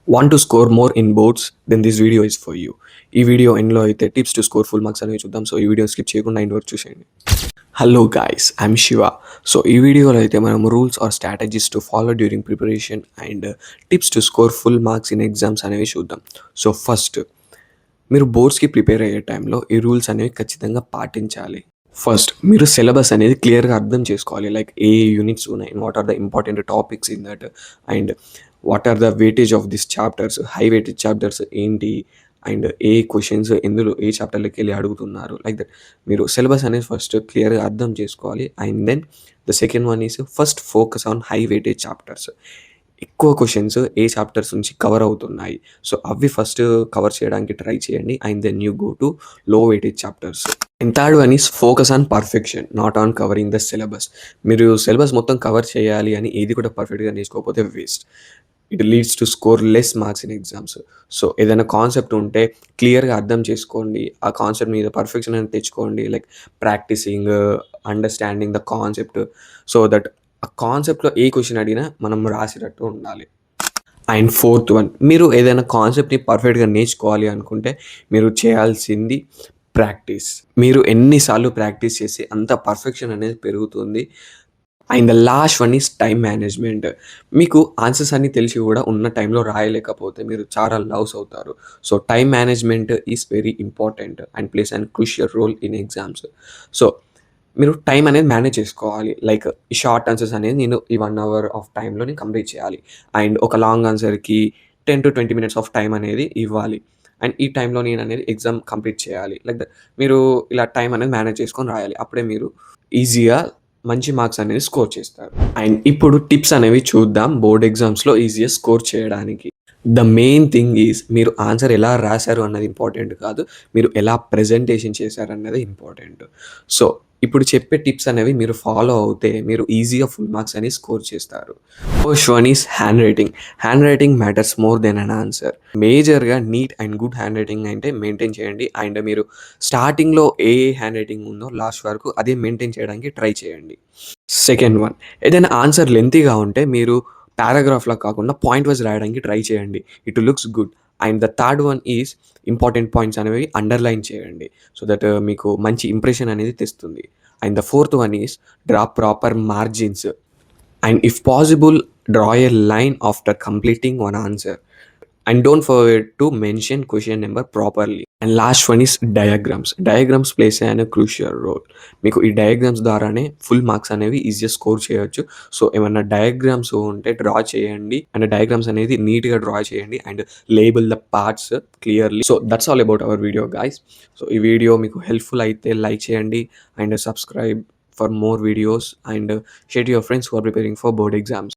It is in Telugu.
Want to score more in boards? Then this video is for you. ఈ వీడియో ఎండ్లో అయితే tips to score full marks అనేవి చూద్దాం. సో ఈ వీడియో స్కిప్ చేయకుండా ఎండ్ వరకు చూసేయండి. Hello guys, I'm Shiva. So ఈ వీడియోలో అయితే మనం rules or strategies to follow during preparation and tips to score full marks in exams అనేవి చూద్దాం. సో ఫస్ట్, మీరు బోర్డ్స్కి ప్రిపేర్ అయ్యే టైంలో ఈ రూల్స్ అనేవి ఖచ్చితంగా పాటించాలి. ఫస్ట్, మీరు సిలబస్ అనేది క్లియర్గా అర్థం చేసుకోవాలి. లైక్ ఏ యూనిట్స్ ఉన్నాయి, what are the important topics in that, and what are the weightage of this chapters, high weightage chapters ఏంటి, అండ్ ఏ క్వశ్చన్స్ ఎందులో ఏ చాప్టర్లోకి వెళ్ళి అడుగుతున్నారు, లైక్ దట్ మీరు సిలబస్ అనేది ఫస్ట్ క్లియర్గా అర్థం చేసుకోవాలి. And then the second one is first focus on high weightage chapters. ఎక్కువ క్వశ్చన్స్ ఏ చాప్టర్స్ నుంచి కవర్ అవుతున్నాయి, సో అవి ఫస్ట్ కవర్ చేయడానికి ట్రై చేయండి. And then you go to low weightage chapters. And third one is focus on perfection, not on covering the syllabus. మీరు సిలబస్ మొత్తం కవర్ చేయాలి అని ఏది కూడా పర్ఫెక్ట్గా నేర్చుకోకపోతే waste. It leads to score less marks in exams. So ఏదైనా కాన్సెప్ట్ ఉంటే క్లియర్గా అర్థం చేసుకోండి, ఆ కాన్సెప్ట్ మీద పర్ఫెక్షన్ అనేది తెచ్చుకోండి. Like practising, understanding the concept, so that ఆ కాన్సెప్ట్లో ఏ క్వశ్చన్ అడిగినా మనం రాసేటట్టు ఉండాలి. అండ్ ఫోర్త్ వన్, మీరు ఏదైనా కాన్సెప్ట్ని పర్ఫెక్ట్గా నేర్చుకోవాలి అనుకుంటే మీరు చేయాల్సింది ప్రాక్టీస్. మీరు ఎన్నిసార్లు ప్రాక్టీస్ చేసి అంత పర్ఫెక్షన్ అనేది పెరుగుతుంది. And the last one is time management. మీకు ఆన్సర్స్ అన్నీ తెలిసి కూడా ఉన్న టైంలో రాయలేకపోతే మీరు చాలా లాస్ అవుతారు. So time management is very important and plays and crucial role in exams. So మీరు టైం అనేది మేనేజ్ చేసుకోవాలి. లైక్ ఈ షార్ట్ ఆన్సర్స్ అనేది నేను ఈ 1 hour ఆఫ్ టైంలో నేను కంప్లీట్ చేయాలి. అండ్ ఒక లాంగ్ ఆన్సర్కి 10 to 20 minutes ఆఫ్ టైం అనేది ఇవ్వాలి. అండ్ ఈ టైంలో నేను అనేది ఎగ్జామ్ కంప్లీట్ చేయాలి. లైక్ దట్ మీరు ఇలా టైం అనేది మేనేజ్ చేసుకొని రాయాలి. అప్పుడే మీరు ఈజీగా మంచి మార్క్స్ అనేది స్కోర్ చేస్తారు. అండ్ ఇప్పుడు టిప్స్ అనేవి చూద్దాం బోర్డ్ ఎగ్జామ్స్లో ఈజీగా స్కోర్ చేయడానికి. ద మెయిన్ థింగ్ ఈజ్ మీరు ఆన్సర్ ఎలా రాశారు అన్నది ఇంపార్టెంట్ కాదు, మీరు ఎలా ప్రజెంటేషన్ చేశారు అన్నది ఇంపార్టెంట్. సో ఇప్పుడు చెప్పే టిప్స్ అనేవి మీరు ఫాలో అవుతే మీరు ఈజీగా ఫుల్ మార్క్స్ అనేవి స్కోర్ చేస్తారు. First one is handwriting. Handwriting matters more than an answer. మేజర్గా neat and good handwriting అంటే మెయింటైన్ చేయండి. అండ్ మీరు స్టార్టింగ్లో ఏ హ్యాండ్ రైటింగ్ ఉందో లాస్ట్ వరకు అదే మెయింటైన్ చేయడానికి ట్రై చేయండి. సెకండ్ వన్, ఏదైనా ఆన్సర్ లెంతీగా ఉంటే మీరు పారాగ్రాఫ్లా కాకుండా పాయింట్ వైజ్ రాయడానికి ట్రై చేయండి. It looks good. And the third one is important points అనేవి అండర్లైన్ చేయండి, సో దట్ మీకు మంచి ఇంప్రెషన్ అనేది తెస్తుంది. And the fourth one is draw proper margins. And if possible draw a line after completing one answer. And don't forget to mention question number properly. And last one is diagrams. Diagrams place అనే క్రూషియల్ రోల్. మీకు ఈ డయాగ్రామ్స్ ద్వారానే ఫుల్ మార్క్స్ అనేవి ఈజీగా స్కోర్ చేయొచ్చు. సో ఏమన్నా డయాగ్రామ్స్ ఉంటే డ్రా చేయండి, అండ్ డయాగ్రామ్స్ అనేది నీట్గా డ్రా చేయండి and label the parts clearly. So that's all about our video guys. So ఈ వీడియో మీకు హెల్ప్ఫుల్ అయితే లైక్ చేయండి and subscribe for more videos and share to your friends who are preparing for board exams.